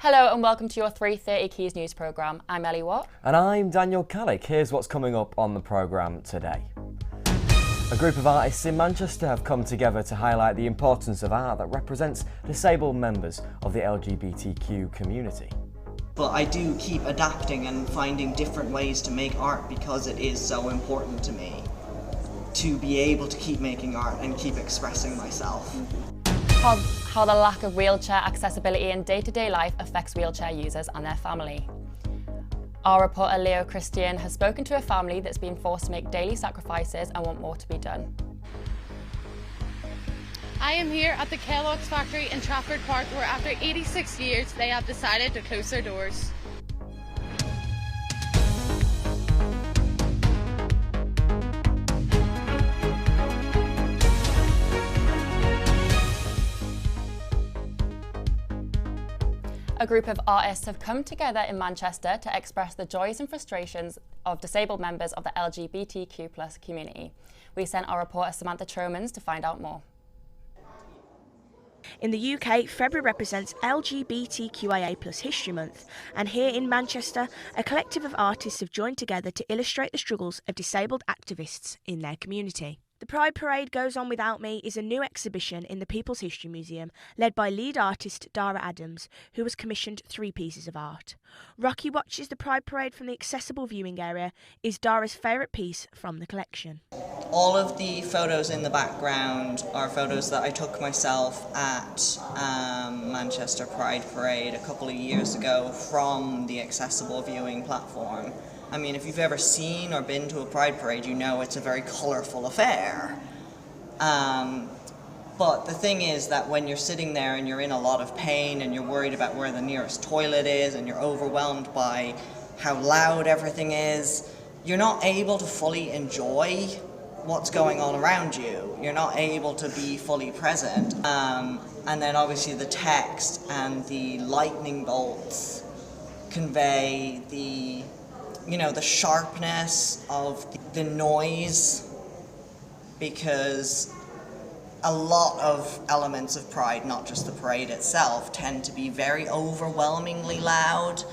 Hello and welcome to your 3:30 Quays News programme. I'm Ellie Watt. And I'm Daniel Callick. Here's what's coming up on the programme today. A group of artists in Manchester have come together to highlight the importance of art that represents disabled members of the LGBTQ community. But I do keep adapting and finding different ways to make art because it is so important to me to be able to keep making art and keep expressing myself. How the lack of wheelchair accessibility in day-to-day life affects wheelchair users and their family. Our reporter Leo Christian has spoken to a family that's been forced to make daily sacrifices and want more to be done. I am here at the Kellogg's factory in Trafford Park where after 86 years they have decided to close their doors. A group of artists have come together in Manchester to express the joys and frustrations of disabled members of the LGBTQ+ community. We sent our reporter Samantha Tromans to find out more. In the UK, February represents LGBTQIA+ History Month, and here in Manchester, a collective of artists have joined together to illustrate the struggles of disabled activists in their community. The Pride Parade Goes On Without Me is a new exhibition in the People's History Museum, led by lead artist Dara Adams, who has commissioned 3 pieces of art. Rocky Watches the Pride Parade from the accessible viewing area is Dara's favourite piece from the collection. All of the photos in the background are photos that I took myself at Manchester Pride Parade a couple of years ago from the accessible viewing platform. I mean, if you've ever seen or been to a Pride Parade, you know it's a very colourful affair. But the thing is that when you're sitting there and you're in a lot of pain and you're worried about where the nearest toilet is and you're overwhelmed by how loud everything is, you're not able to fully enjoy what's going on around you. You're not able to be fully present. And then obviously the text and the lightning bolts convey the sharpness of the noise, because a lot of elements of Pride, not just the parade itself, tend to be very overwhelmingly loud.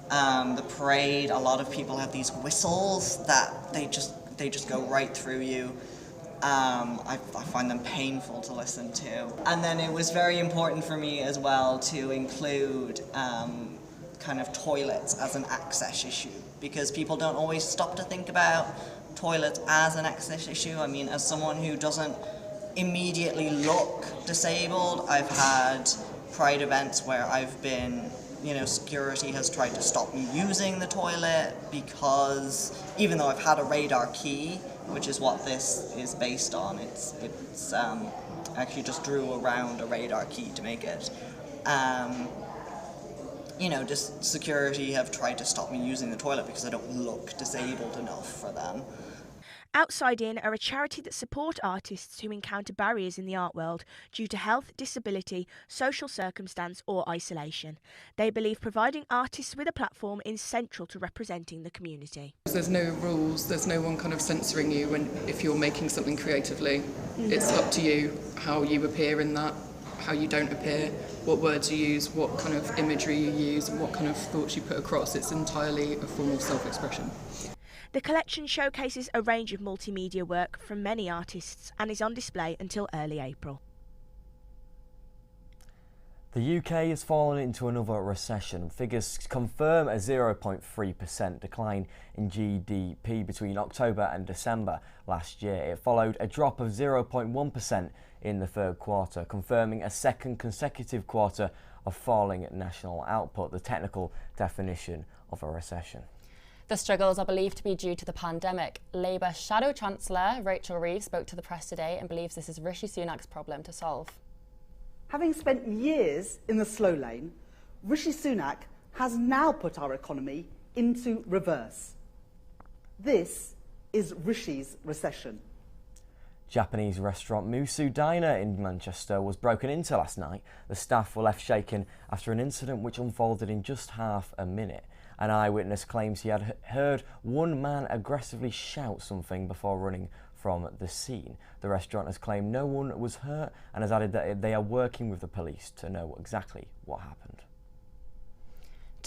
The parade, a lot of people have these whistles that they just go right through you. I find them painful to listen to. And then it was very important for me as well to include kind of toilets as an access issue, because people don't always stop to think about toilets as an access issue. I mean, as someone who doesn't immediately look disabled, I've had Pride events where I've been, security has tried to stop me using the toilet because even though I've had a radar key, which is what this is based on, it's actually just drew around a radar key to make it. Just security have tried to stop me using the toilet because I don't look disabled enough for them. Outside In are a charity that support artists who encounter barriers in the art world due to health, disability, social circumstance or isolation. They believe providing artists with a platform is central to representing the community. There's no rules, there's no one kind of censoring you if you're making something creatively. It's up to you how you appear in that, how you don't appear, what words you use, what kind of imagery you use, and what kind of thoughts you put across. It's entirely a form of self-expression. The collection showcases a range of multimedia work from many artists and is on display until early April. The UK has fallen into another recession. Figures confirm a 0.3% decline in GDP between October and December last year. It followed a drop of 0.1% in the third quarter, confirming a second consecutive quarter of falling national output, the technical definition of a recession. The struggles are believed to be due to the pandemic. Labour Shadow Chancellor Rachel Reeves spoke to the press today and believes this is Rishi Sunak's problem to solve. Having spent years in the slow lane, Rishi Sunak has now put our economy into reverse. This is Rishi's recession. Japanese restaurant Musu Diner in Manchester was broken into last night. The staff were left shaken after an incident which unfolded in just half a minute. An eyewitness claims he had heard one man aggressively shout something before running from the scene. The restaurant has claimed no one was hurt and has added that they are working with the police to know exactly what happened.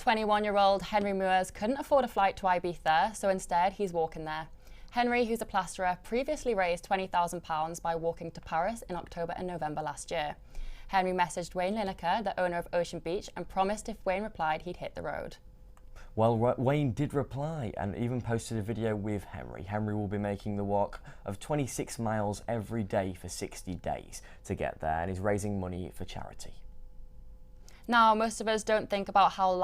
21-year-old Henry Moores couldn't afford a flight to Ibiza, so instead he's walking there. Henry, who's a plasterer, previously raised £20,000 by walking to Paris in October and November last year. Henry messaged Wayne Lineker, the owner of Ocean Beach, and promised if Wayne replied he'd hit the road. Well, Wayne did reply and even posted a video with Henry. Henry will be making the walk of 26 miles every day for 60 days to get there, and is raising money for charity. Now, most of us don't think about how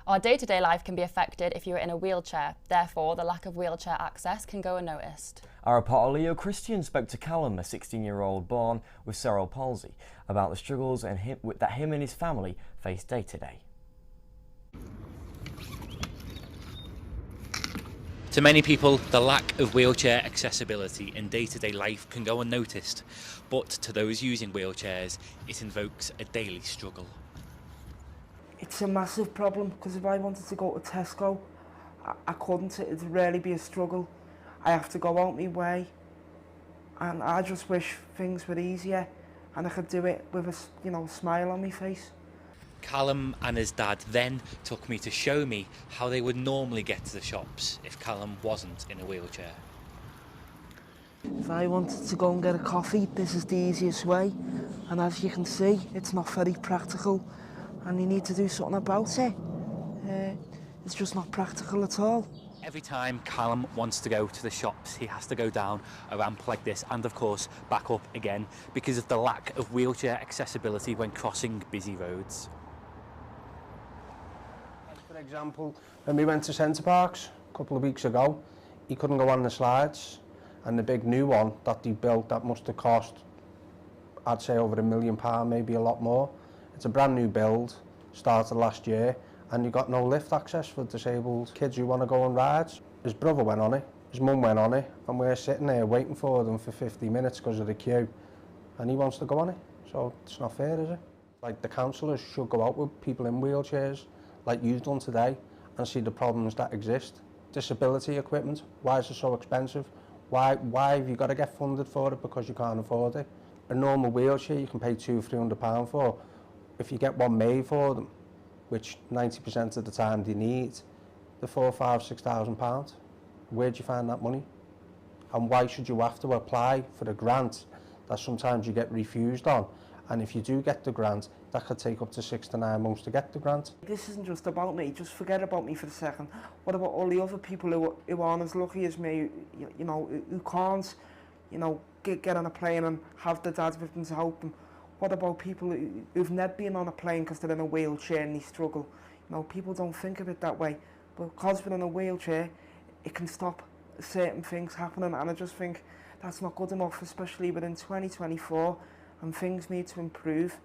our day-to-day life can be affected if you're in a wheelchair. Therefore, the lack of wheelchair access can go unnoticed. Our reporter Leo Christian spoke to Callum, a 16-year-old born with cerebral palsy, about the struggles that him and his family face day to day. To many people, the lack of wheelchair accessibility in day-to-day life can go unnoticed, but to those using wheelchairs, it invokes a daily struggle. It's a massive problem, because if I wanted to go to Tesco, I couldn't. It'd really be a struggle. I have to go out my way, and I just wish things were easier and I could do it with a smile on my face. Callum and his dad then took me to show me how they would normally get to the shops if Callum wasn't in a wheelchair. If I wanted to go and get a coffee, this is the easiest way, and as you can see, it's not very practical, and you need to do something about it. It's just not practical at all. Every time Callum wants to go to the shops, he has to go down a ramp like this and, of course, back up again because of the lack of wheelchair accessibility when crossing busy roads. For example, when we went to Centre Parks a couple of weeks ago, he couldn't go on the slides, and the big new one that they built that must have cost, I'd say, over £1 million, maybe a lot more. It's a brand new build, started last year, and you got no lift access for disabled kids who want to go on rides. His brother went on it, his mum went on it, and we're sitting there waiting for them for 50 minutes because of the queue, and he wants to go on it, so it's not fair, is it? Like, the councillors should go out with people in wheelchairs, like you've done today, and see the problems that exist. Disability equipment, why is it so expensive? Why have you got to get funded for it because you can't afford it? A normal wheelchair you can pay £200–300 for. If you get one made for them, which 90% of the time they need, they're £4,000–6,000. Where do you find that money? And why should you have to apply for a grant that sometimes you get refused on? And if you do get the grant, that could take up to 6 to 9 months to get the grant. This isn't just about me, just forget about me for a second. What about all the other people who aren't as lucky as me, who can't, get on a plane and have their dads with them to help them? What about people who've never been on a plane because they're in a wheelchair and they struggle? People don't think of it that way. But because we're in a wheelchair, it can stop certain things happening, and I just think that's not good enough, especially within 2024, and things need to improve.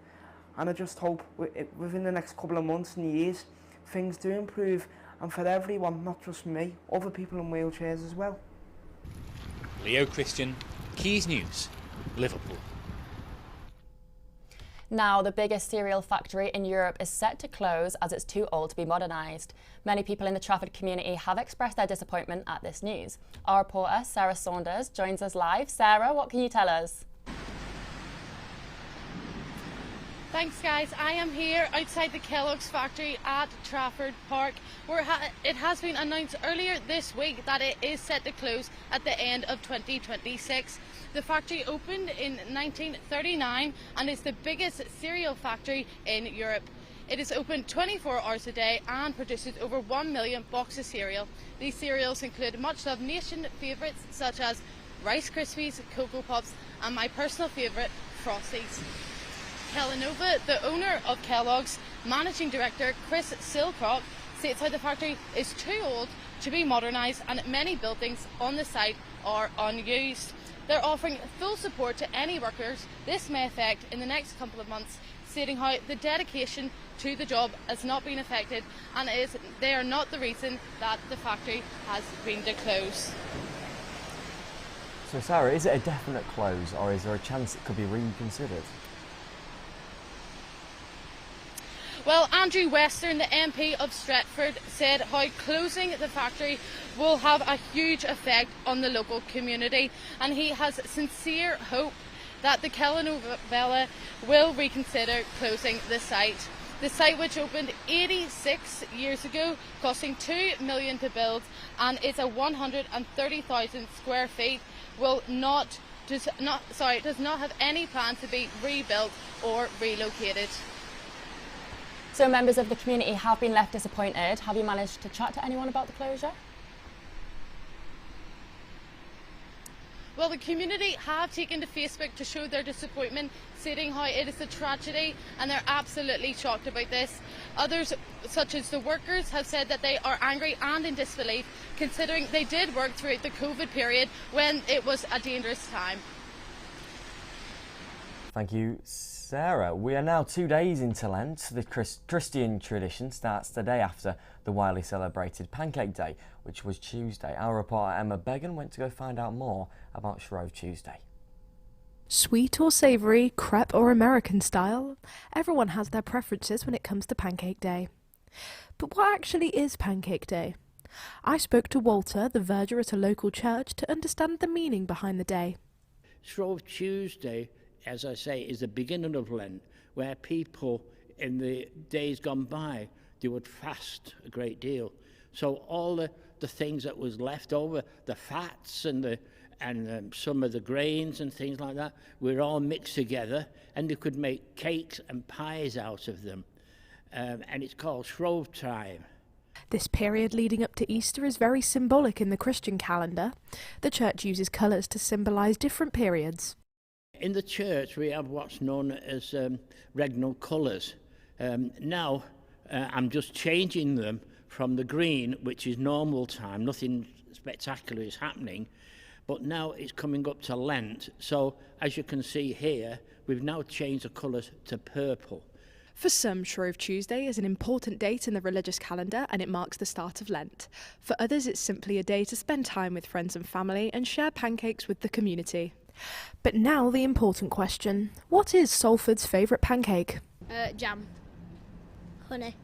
And I just hope within the next couple of months and years, things do improve, and for everyone, not just me, other people in wheelchairs as well. Leo Christian, Quays News, Liverpool. Now, the biggest cereal factory in Europe is set to close as it's too old to be modernised. Many people in the Trafford community have expressed their disappointment at this news. Our reporter, Sarah Saunders, joins us live. Sarah, what can you tell us? Thanks, guys. I am here outside the Kellogg's factory at Trafford Park, where it has been announced earlier this week that it is set to close at the end of 2026. The factory opened in 1939 and is the biggest cereal factory in Europe. It is open 24 hours a day and produces over 1 million boxes of cereal. These cereals include much-loved nation favourites such as Rice Krispies, Cocoa Pops, and my personal favourite, Frosties. Kellanova, the owner of Kellogg's, managing director Chris Silcock, states how the factory is too old to be modernised and many buildings on the site are unused. They're offering full support to any workers this may affect in the next couple of months, stating how the dedication to the job has not been affected and they are not the reason that the factory has been to close. So Sarah, is it a definite close, or is there a chance it could be reconsidered? Well, Andrew Western, the MP of Stretford, said how closing the factory will have a huge effect on the local community, and he has sincere hope that the Kellanova will reconsider closing the site. The site, which opened 86 years ago, costing $2 million to build, and it's a 130,000 square feet, does not have any plan to be rebuilt or relocated. So members of the community have been left disappointed. Have you managed to chat to anyone about the closure? Well, the community have taken to Facebook to show their disappointment, stating how it is a tragedy and they're absolutely shocked about this. Others, such as the workers, have said that they are angry and in disbelief, considering they did work throughout the COVID period when it was a dangerous time. Thank you, Sarah. We are now 2 days into Lent. The Christian tradition starts the day after the widely celebrated Pancake Day, which was Tuesday. Our reporter Emma Beggan went to go find out more about Shrove Tuesday. Sweet or savoury, crepe or American style, everyone has their preferences when it comes to Pancake Day. But what actually is Pancake Day? I spoke to Walter, the verger at a local church, to understand the meaning behind the day. Shrove Tuesday, as I say, is the beginning of Lent, where people in the days gone by, they would fast a great deal. So all the things that was left over, the fats and some of the grains and things like that, were all mixed together, and they could make cakes and pies out of them. And it's called Shrove time. This period leading up to Easter is very symbolic in the Christian calendar. The church uses colours to symbolise different periods. In the church, we have what's known as regnal colours. Now, I'm just changing them from the green, which is normal time, nothing spectacular is happening, but now it's coming up to Lent. So, as you can see here, we've now changed the colours to purple. For some, Shrove Tuesday is an important date in the religious calendar and it marks the start of Lent. For others, it's simply a day to spend time with friends and family and share pancakes with the community. But now the important question, what is Salford's favourite pancake? Jam. Honey.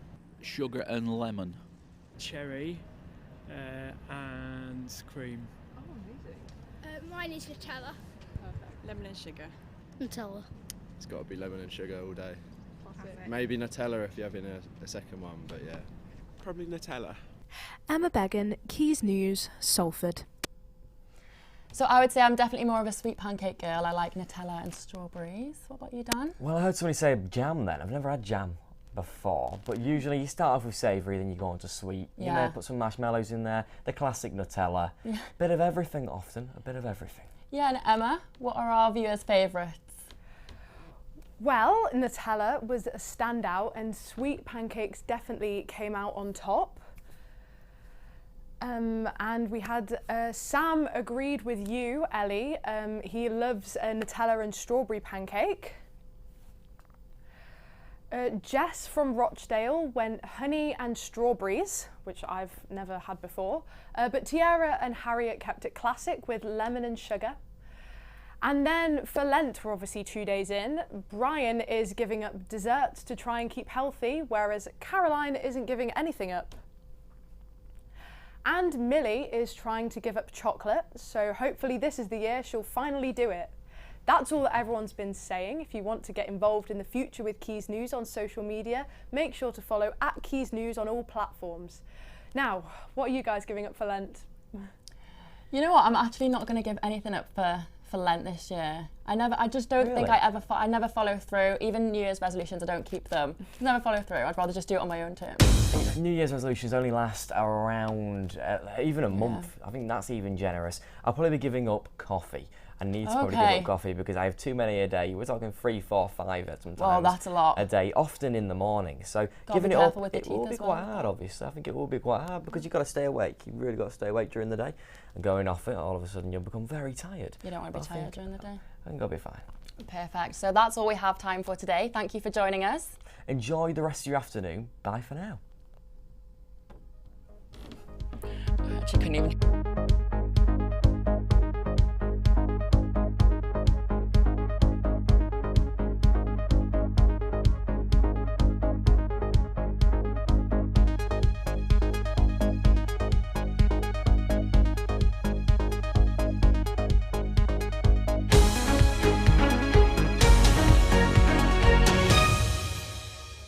Sugar and lemon. Cherry and cream. Oh, amazing. Mine is Nutella. Perfect. Lemon and sugar. Nutella. It's got to be lemon and sugar all day. Perfect. Maybe Nutella if you're having a second one, but yeah. Probably Nutella. Emma Beggan, Quays News, Salford. So I would say I'm definitely more of a sweet pancake girl. I like Nutella and strawberries. What about you, Dan? Well, I heard somebody say jam then. I've never had jam before, but usually you start off with savoury, then you go on to sweet. Yeah. You may put some marshmallows in there, the classic Nutella. Yeah. Bit of everything often, a bit of everything. Yeah, and Emma, what are our viewers' favourites? Well, Nutella was a standout and sweet pancakes definitely came out on top. And we had Sam agreed with you, Ellie. He loves a Nutella and strawberry pancake. Jess from Rochdale went honey and strawberries, which I've never had before. But Tiara and Harriet kept it classic with lemon and sugar. And then for Lent, we're obviously 2 days in, Brian is giving up desserts to try and keep healthy, whereas Caroline isn't giving anything up. And Millie is trying to give up chocolate, so hopefully this is the year she'll finally do it. That's all that everyone's been saying. If you want to get involved in the future with Quays News on social media, make sure to follow @Quays News on all platforms. Now, what are you guys giving up for Lent? You know what, I'm actually not going to give anything up for Lent this year. I just don't think I never follow through. Even New Year's resolutions, I don't keep them. Never follow through. I'd rather just do it on my own terms. New Year's resolutions only last around even a month. I think that's even generous. I'll probably be giving up coffee. I need to probably give up coffee because I have too many a day. We're talking 3, 4, 5 sometimes. Well, that's a lot. A day, often in the morning. So giving it up, it will be quite hard, obviously. I think it will be quite hard because you've got to stay awake. You've really got to stay awake during the day. And going off it, all of a sudden you'll become very tired. You don't want to be tired during the day? I think I'll be fine. Perfect. So that's all we have time for today. Thank you for joining us. Enjoy the rest of your afternoon. Bye for now. I actually couldn't even...